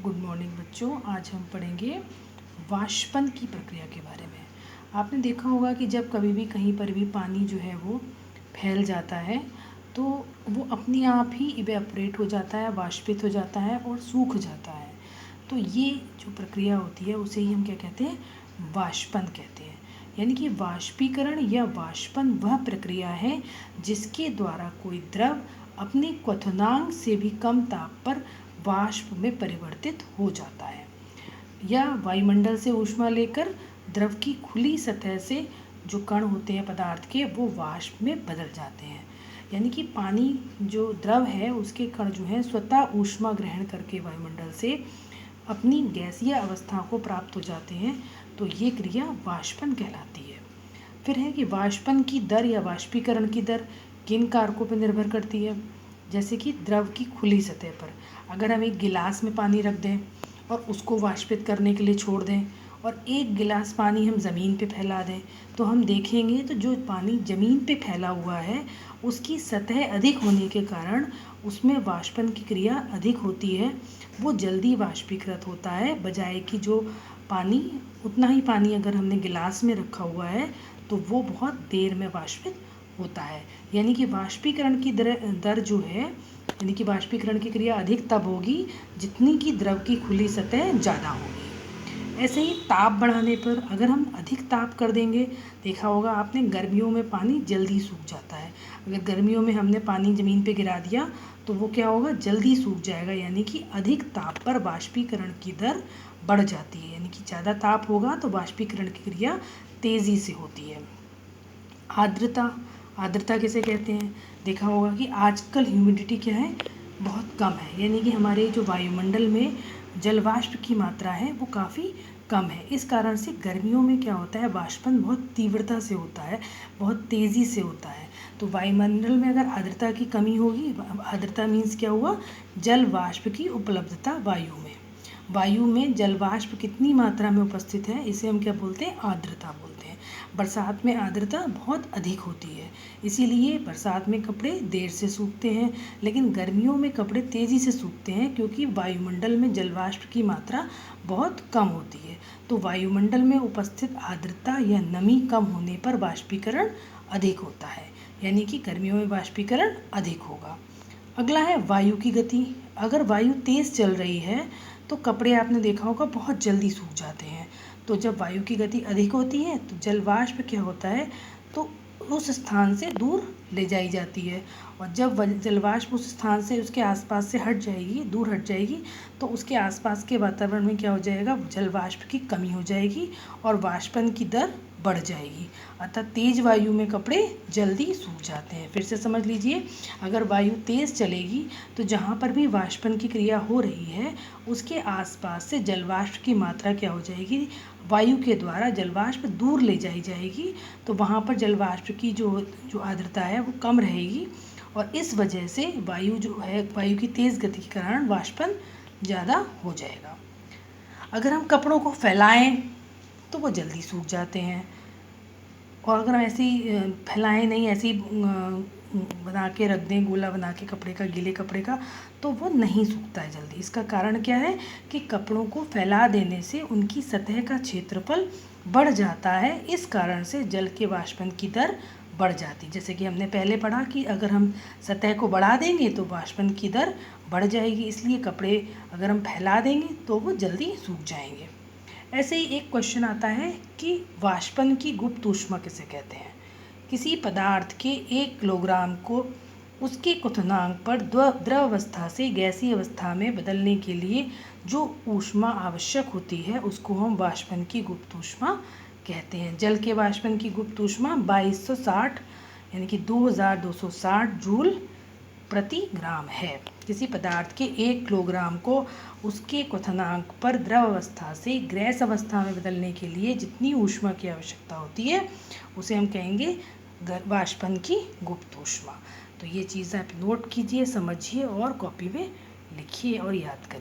Good morning बच्चों। आज हम पढ़ेंगे वाष्पन की प्रक्रिया के बारे में। आपने देखा होगा कि जब कभी भी कहीं पर भी पानी जो है वो फैल जाता है तो वो अपने आप ही इवेपोरेट हो जाता है, वाष्पित हो जाता है और सूख जाता है। तो ये जो प्रक्रिया होती है उसे ही हम क्या कहते हैं, वाष्पन कहते हैं। यानी कि वाष्पीकरण या वाष्पन वह प्रक्रिया है जिसके द्वारा कोई द्रव अपने क्वथनांक से भी कम ताप पर वाष्प में परिवर्तित हो जाता है, या वायुमंडल से ऊष्मा लेकर द्रव की खुली सतह से जो कण होते हैं पदार्थ के वो वाष्प में बदल जाते हैं। यानी कि पानी जो द्रव है उसके कण जो हैं स्वतः ऊष्मा ग्रहण करके वायुमंडल से अपनी गैसीय अवस्था को प्राप्त हो जाते हैं। तो ये क्रिया वाष्पन कहलाती है। फिर है कि वाष्पन की दर या वाष्पीकरण की दर किन कारकों पर निर्भर करती है। जैसे कि द्रव की खुली सतह पर अगर हम एक गिलास में पानी रख दें और उसको वाष्पित करने के लिए छोड़ दें और एक गिलास पानी हम ज़मीन पे फैला दें तो हम देखेंगे तो जो पानी ज़मीन पे फैला हुआ है उसकी सतह अधिक होने के कारण उसमें वाष्पन की क्रिया अधिक होती है, वो जल्दी वाष्पीकृत होता है, बजाय कि जो पानी उतना ही पानी अगर हमने गिलास में रखा हुआ है तो वो बहुत देर में वाष्पित होता है। यानी कि वाष्पीकरण की दर जो है, यानी कि वाष्पीकरण की क्रिया अधिक तब होगी जितनी कि द्रव की खुली सतह ज़्यादा होगी। ऐसे ही ताप बढ़ाने पर अगर हम अधिक ताप कर देंगे, देखा होगा आपने गर्मियों में पानी जल्दी सूख जाता है। अगर गर्मियों में हमने पानी ज़मीन पे गिरा दिया तो वो क्या होगा, जल्दी सूख जाएगा। यानी कि अधिक ताप पर वाष्पीकरण की दर बढ़ जाती है। यानी कि ज़्यादा ताप होगा तो वाष्पीकरण की क्रिया तेज़ी से होती है। आर्द्रता, आर्द्रता किसे कहते हैं। देखा होगा कि आजकल ह्यूमिडिटी क्या है, बहुत कम है। यानी कि हमारे जो वायुमंडल में जलवाष्प की मात्रा है वो काफ़ी कम है। इस कारण से गर्मियों में क्या होता है, वाष्पन बहुत तीव्रता से होता है, बहुत तेज़ी से होता है। तो वायुमंडल में अगर आर्द्रता की कमी होगी, आर्द्रता मीन्स क्या हुआ, जल वाष्प की उपलब्धता वायु में जल वाष्प कितनी मात्रा में उपस्थित है, इसे हम क्या बोलते हैं, आर्द्रता बोलते हैं। बरसात में आर्द्रता बहुत अधिक होती है, इसीलिए बरसात में कपड़े देर से सूखते हैं, लेकिन गर्मियों में कपड़े तेज़ी से सूखते हैं क्योंकि वायुमंडल में जल वाष्प की मात्रा बहुत कम होती है। तो वायुमंडल में उपस्थित आर्द्रता या नमी कम होने पर वाष्पीकरण अधिक होता है। यानी कि गर्मियों में वाष्पीकरण अधिक होगा। अगला है वायु की गति। अगर वायु तेज़ चल रही है तो कपड़े आपने देखा होगा बहुत जल्दी सूख जाते हैं। तो जब वायु की गति अधिक होती है तो जल वाष्प क्या होता है, तो उस स्थान से दूर ले जाई जाती है, और जब जल वाष्प उस स्थान से उसके आसपास से हट जाएगी, दूर हट जाएगी, तो उसके आसपास के वातावरण में क्या हो जाएगा, जल वाष्प की कमी हो जाएगी और वाष्पन की दर बढ़ जाएगी। अतः तेज वायु में कपड़े जल्दी सूख जाते हैं। फिर से समझ लीजिए, अगर वायु तेज़ चलेगी तो जहाँ पर भी वाष्पन की क्रिया हो रही है उसके आसपास से जलवाष्प की मात्रा क्या हो जाएगी, वायु के द्वारा जलवाष्प दूर ले जाई जाएगी। तो वहाँ पर जलवाष्प की जो आर्द्रता है वो कम रहेगी, और इस वजह से वायु जो है, वायु की तेज़ गति के कारण वाष्पन ज़्यादा हो जाएगा। अगर हम कपड़ों को फैलाएं तो वो जल्दी सूख जाते हैं, और अगर हम ऐसे ही फैलाएं नहीं, ऐसे ही बना के रख दें, गोला बना के कपड़े का, गीले कपड़े का, तो वो नहीं सूखता है जल्दी। इसका कारण क्या है कि कपड़ों को फैला देने से उनकी सतह का क्षेत्रफल बढ़ जाता है। इस कारण से जल के वाष्पन की दर बढ़ जाती। जैसे कि हमने पहले पढ़ा कि अगर हम सतह को बढ़ा देंगे तो वाष्पन की दर बढ़ जाएगी, इसलिए कपड़े अगर हम फैला देंगे तो वो जल्दी सूख जाएंगे। ऐसे ही एक क्वेश्चन आता है कि वाष्पन की गुप्त ऊष्मा किसे कहते हैं। किसी पदार्थ के 1 किलोग्राम को उसके क्वथनांक पर द्रव अवस्था से गैसीय अवस्था में बदलने के लिए जो ऊष्मा आवश्यक होती है उसको हम वाष्पन की गुप्त ऊष्मा कहते हैं। जल के वाष्पन की गुप्त ऊष्मा 2260 यानी कि 2260 जूल प्रति ग्राम है। किसी पदार्थ के 1 किलोग्राम को उसके क्वथनांक पर द्रव अवस्था से गैस अवस्था में बदलने के लिए जितनी ऊष्मा की आवश्यकता होती है उसे हम कहेंगे वाष्पन की गुप्त ऊष्मा। तो ये चीज़ आप नोट कीजिए, समझिए और कॉपी में लिखिए और याद करिए।